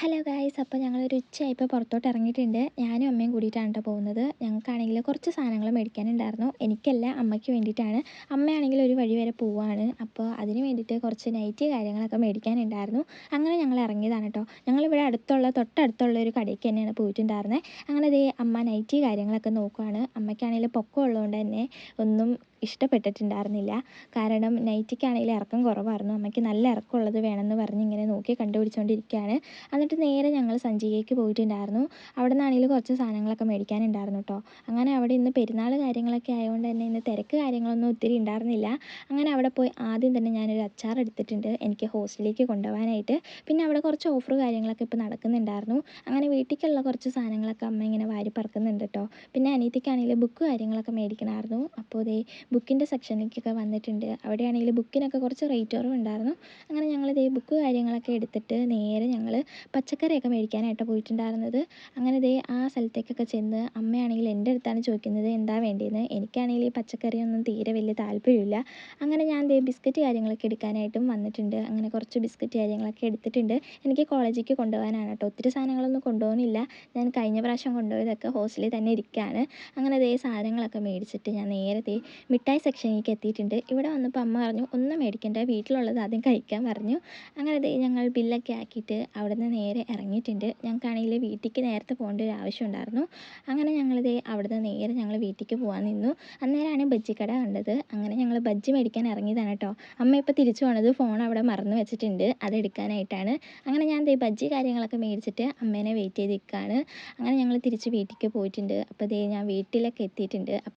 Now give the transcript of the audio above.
Hello guys, അപ്പോൾ ഞങ്ങളൊരു ഉച്ചയായപ്പോൾ പുറത്തോട്ട് ഇറങ്ങിയിട്ടുണ്ട്. ഞാനും അമ്മയും കൂടിയിട്ടാണ് കേട്ടോ പോകുന്നത്. ഞങ്ങൾക്കാണെങ്കിൽ കുറച്ച് സാധനങ്ങൾ മേടിക്കാനുണ്ടായിരുന്നു. എനിക്കല്ല, അമ്മയ്ക്ക് വേണ്ടിയിട്ടാണ്. അമ്മയാണെങ്കിൽ ഒരു വഴി വരെ പോവുകയാണ്. അപ്പോൾ അതിന് വേണ്ടിയിട്ട് കുറച്ച് നൈറ്റി കാര്യങ്ങളൊക്കെ മേടിക്കാനുണ്ടായിരുന്നു. അങ്ങനെ ഞങ്ങൾ ഇറങ്ങിയതാണ് കേട്ടോ. ഞങ്ങളിവിടെ തൊട്ടടുത്തുള്ള ഒരു കടയ്ക്ക് തന്നെയാണ് പോയിട്ടുണ്ടായിരുന്നത്. അങ്ങനെ ദേ അമ്മ നൈറ്റി കാര്യങ്ങളൊക്കെ നോക്കുവാണ്. അമ്മയ്ക്കാണെങ്കിൽ പൊക്കം ഉള്ളതുകൊണ്ട് തന്നെ ഒന്നും ഇഷ്ടപ്പെട്ടിട്ടുണ്ടായിരുന്നില്ല. കാരണം നൈറ്റിക്കാണെങ്കിൽ ഇറക്കം കുറവായിരുന്നു. അമ്മയ്ക്ക് നല്ല ഇറക്കമുള്ളത് വേണമെന്ന് പറഞ്ഞ് ഇങ്ങനെ നോക്കി കണ്ടുപിടിച്ചുകൊണ്ടിരിക്കുകയാണ്. എന്നിട്ട് നേരെ ഞങ്ങൾ സഞ്ചികയ്ക്ക് പോയിട്ടുണ്ടായിരുന്നു. അവിടെ നിന്നാണെങ്കിൽ കുറച്ച് സാധനങ്ങളൊക്കെ മേടിക്കാനുണ്ടായിരുന്നു കേട്ടോ. അങ്ങനെ അവിടെ ഇന്ന് പെരുന്നാൾ കാര്യങ്ങളൊക്കെ ആയതുകൊണ്ട് തന്നെ ഇന്ന് തിരക്ക് കാര്യങ്ങളൊന്നും ഒത്തിരി ഉണ്ടായിരുന്നില്ല. അങ്ങനെ അവിടെ പോയി ആദ്യം തന്നെ ഞാനൊരു അച്ചാർ എടുത്തിട്ടുണ്ട് എനിക്ക് ഹോസ്റ്റലിലേക്ക് കൊണ്ടുപോകാനായിട്ട്. പിന്നെ അവിടെ കുറച്ച് ഓഫർ കാര്യങ്ങളൊക്കെ ഇപ്പോൾ നടക്കുന്നുണ്ടായിരുന്നു. അങ്ങനെ വീട്ടിലേക്കുള്ള കുറച്ച് സാധനങ്ങളൊക്കെ അമ്മ ഇങ്ങനെ വാരി പറക്കുന്നുണ്ട് കേട്ടോ. പിന്നെ അനിയത്തിക്കാണെങ്കിൽ ബുക്ക് കാര്യങ്ങളൊക്കെ മേടിക്കണമായിരുന്നു. അപ്പോൾ ദേ ബുക്കിൻ്റെ സെക്ഷനിലേക്കൊക്കെ വന്നിട്ടുണ്ട്. അവിടെയാണെങ്കിൽ ബുക്കിനൊക്കെ കുറച്ച് റേറ്റ് കുറവുണ്ടായിരുന്നു. അങ്ങനെ ഞങ്ങൾ ദേ ബുക്ക് കാര്യങ്ങളൊക്കെ എടുത്തിട്ട് നേരെ ഞങ്ങൾ പച്ചക്കറിയൊക്കെ മേടിക്കാനായിട്ട് പോയിട്ടുണ്ടായിരുന്നത്. അങ്ങനെ ദേ ആ സ്ഥലത്തേക്കൊക്കെ ചെന്ന് അമ്മയാണെങ്കിൽ എൻ്റെ അടുത്താണ് ചോദിക്കുന്നത് എന്താ വേണ്ടിയെന്ന്. എനിക്കാണെങ്കിൽ ഈ പച്ചക്കറിയൊന്നും തീരെ വലിയ താല്പര്യമില്ല. അങ്ങനെ ഞാൻ ദേ ബിസ്ക്കറ്റ് കാര്യങ്ങളൊക്കെ എടുക്കാനായിട്ടും വന്നിട്ടുണ്ട്. അങ്ങനെ കുറച്ച് ബിസ്ക്കറ്റ് കാര്യങ്ങളൊക്കെ എടുത്തിട്ടുണ്ട്. എനിക്ക് കോളേജിലേക്ക് കൊണ്ടുപോകാനാണ് കേട്ടോ. ഒത്തിരി സാധനങ്ങളൊന്നും കൊണ്ടുപോകുന്നില്ല. ഞാൻ കഴിഞ്ഞ പ്രാവശ്യം കൊണ്ടുപോയതൊക്കെ ഹോസ്റ്റലിൽ തന്നെ ഇരിക്കുകയാണ്. അങ്ങനെ ദേ സാധനങ്ങളൊക്കെ മേടിച്ചിട്ട് ഞാൻ നേരെ ദേ മിഠായി സെക്ഷനിലേക്ക് എത്തിയിട്ടുണ്ട്. ഇവിടെ വന്നപ്പോൾ അമ്മ പറഞ്ഞു ഒന്നും മേടിക്കണ്ട, വീട്ടിലുള്ളത് ആദ്യം കഴിക്കാൻ പറഞ്ഞു. അങ്ങനെ ദേ ഞങ്ങൾ ബില്ലൊക്കെ ആക്കിയിട്ട് അവിടെ നിന്ന് നേരെ ഇറങ്ങിയിട്ടുണ്ട്. ഞങ്ങൾക്കാണെങ്കിൽ വീട്ടിലേക്ക് നേരത്തെ പോകേണ്ട ഒരു ആവശ്യം ഉണ്ടായിരുന്നു. അങ്ങനെ ഞങ്ങൾ ദേ അവിടെ നിന്ന് നേരെ ഞങ്ങൾ വീട്ടിലേക്ക് പോകാൻ നിന്നു. അന്നേരമാണ് ബജ്ജിക്കട കണ്ടത്. അങ്ങനെ ഞങ്ങൾ ബജ്ജി മേടിക്കാൻ ഇറങ്ങിയതാണ് കേട്ടോ. അമ്മ ഇപ്പോൾ തിരിച്ചു പോണത് ഫോൺ അവിടെ മറന്നു വെച്ചിട്ടുണ്ട്, അതെടുക്കാനായിട്ടാണ്. അങ്ങനെ ഞാൻ ദേ ബജ്ജി കാര്യങ്ങളൊക്കെ മേടിച്ചിട്ട് അമ്മേനെ വെയിറ്റ് ചെയ്ത് നിൽക്കുകയാണ്. അങ്ങനെ ഞങ്ങൾ തിരിച്ച് വീട്ടിലേക്ക് പോയിട്ടുണ്ട്. അപ്പോൾ ദേ ഞാൻ വീട്ടിലൊക്കെ എത്തിയിട്ടുണ്ട്.